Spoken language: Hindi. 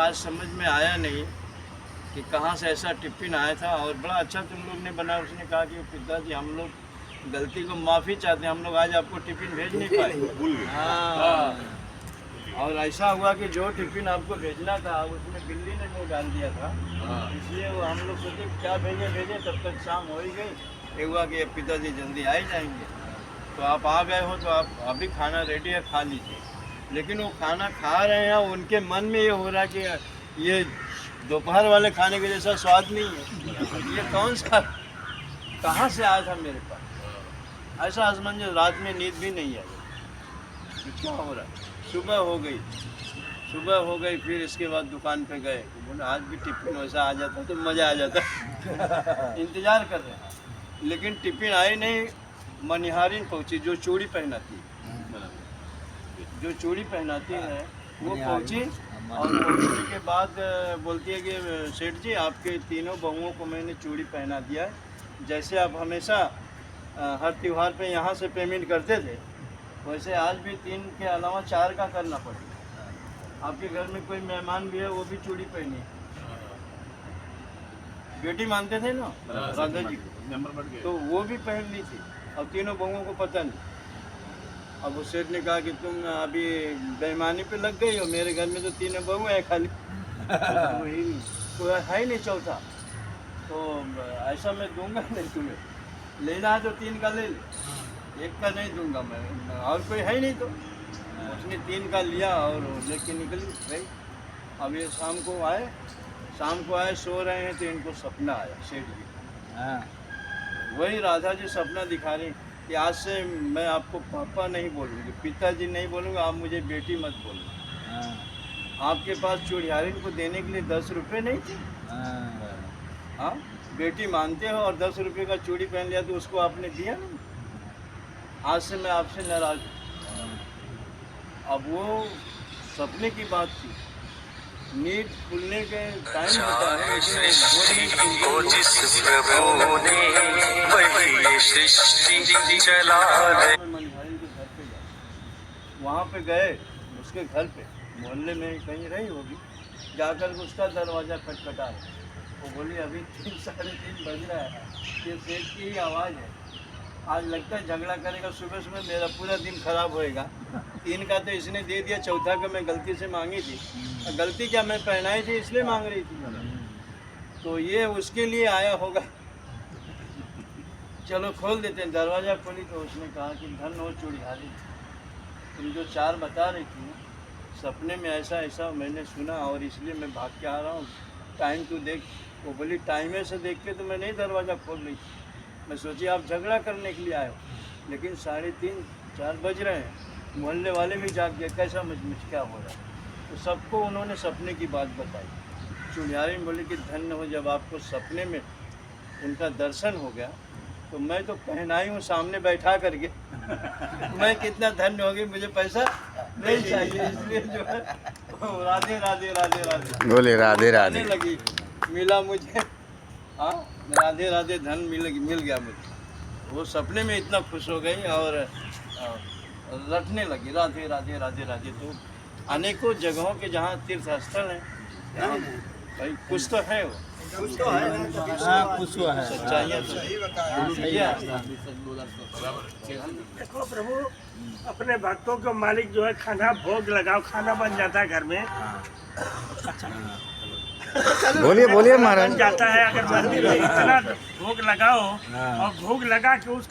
आज समझ में आया नहीं कि कहाँ से ऐसा टिफ़िन आया था। और बड़ा अच्छा तुम लोग ने बनाया। उसने कहा कि पिताजी हम लोग गलती को माफ़ी चाहते हैं, हम लोग आज आपको टिफ़िन भेज नहीं पाए। हाँ, और ऐसा हुआ कि जो टिफ़िन आपको भेजना था उसमें बिल्ली ने मुँह डाल दिया था, इसलिए वो हम लोग सोचे क्या भेजे, तब तक शाम हो ही गई। ये हुआ कि अब पिताजी जल्दी आ ही जाएंगे, तो आप आ गए हो तो आप अभी खाना रेडी है, खा लीजिए। लेकिन वो खाना खा रहे हैं, उनके मन में ये हो रहा है कि ये दोपहर वाले खाने के जैसा स्वाद नहीं है, ये कौन सा कहाँ से आया था मेरे पास। ऐसा असमंजस, रात में नींद भी नहीं आई। क्या हो रहा है? सुबह हो गई, फिर इसके बाद दुकान पे गए, बोले आज भी टिफ़िन वैसा आ जाता तो मज़ा आ जाता। इंतज़ार कर रहे हैं, लेकिन टिफ़िन आई नहीं। मनिहारिन पहुँची, जो चूड़ी पहनाती है वो पहुँची। और पहुँचने के बाद बोलती है कि सेठ जी आपके तीनों बहुओं को मैंने चूड़ी पहना दिया है। जैसे आप हमेशा हर त्यौहार पे यहाँ से पेमेंट करते थे, वैसे आज भी 3 के अलावा 4 का करना पड़ेगा। आपके घर में कोई मेहमान भी है, वो भी चूड़ी पहनी है। बेटी मानते थे ना राधा जी, तो वो भी पहन ली थी। अब तीनों बहुओं को पता नहीं। अब उस सेठ ने कहा कि तुम अभी बेईमानी पे लग गई हो, मेरे घर में तो 3 बहू है खाली, कोई है ही नहीं चौथा। तो ऐसा मैं दूंगा नहीं तुम्हें, लेना है तो 3 का ले ले, 1 का नहीं दूंगा मैं, और कोई है ही नहीं। तो उसने 3 का लिया और लेके निकली भाई। अब ये शाम को आए, सो रहे हैं तो इनको सपना आया सेठ जी। वही राधा जी सपना दिखा रही कि आज से मैं आपको पापा नहीं बोलूँगी, पिताजी नहीं बोलूँगा, आप मुझे बेटी मत बोलना। आपके पास चूड़ियारिन को देने के लिए 10 रुपये नहीं थे। हाँ, बेटी मानते हो और 10 रुपये का चूड़ी पहन लिया तो उसको आपने दिया नहीं। आज से मैं आपसे नाराज हूँ। अब वो सपने की बात थी, नींद खुलने के टाइम होता है, वहाँ पे गए उसके घर पे, मोहल्ले में कहीं रही होगी, जाकर उसका दरवाज़ा खटखटा। वो बोली अभी 3 साढ़े 3 बज रहा है, ये सेठ की ही आवाज़ है। आज लगता है झगड़ा करेगा, सुबह मेरा पूरा दिन खराब होएगा। 3 का तो इसने दे दिया, चौथा का मैं गलती से मांगी थी। गलती क्या, मैं पहनाई थी इसलिए मांग रही थी, तो ये उसके लिए आया होगा। चलो खोल देते हैं। दरवाज़ा खोली तो उसने कहा कि धन हो चूड़ियारी, तुम जो 4 बता रही थी सपने में ऐसा मैंने सुना और इसलिए मैं भाग के आ रहा हूँ। टाइम तू देख। वो बोली टाइमे से देख के तो मैं नहीं दरवाज़ा खोल रही थी, मैं सोची आप झगड़ा करने के लिए आए हो, लेकिन 3:30-4 बज रहे हैं, मोहल्ले वाले भी जाग गए, कैसा मुझ क्या हो रहा है। तो सबको उन्होंने सपने की बात बताई। चूड़ियारी बोली कि धन्य हो, जब आपको सपने में उनका दर्शन हो गया तो मैं तो पहनाई हूँ सामने बैठा करके, मैं कितना धन्य हो गई, मुझे पैसा नहीं चाहिए। इसलिए जो है राधे राधे राधे राधे बोले राधे राधे लगी, मिला मुझे। हाँ, राधे राधे धन मिल गया मुझे। वो सपने में इतना खुश हो गई और रटने लगी राधे राधे राधे राधे। तो अनेकों जगहों के जहाँ तीर्थ स्थल हैं, भाई कुछ तो है, वो कुछ तो है। हाँ, कुछ तो है। सच्चाइयाँ तो देखो प्रभु, अपने भक्तों को मालिक जो है खाना भोग लगाओ, खाना बन जाता है घर में। बोलिए महाराज। बन जाता है अगर मंदिर में इतना भोग लगाओ और भोग लगा के उस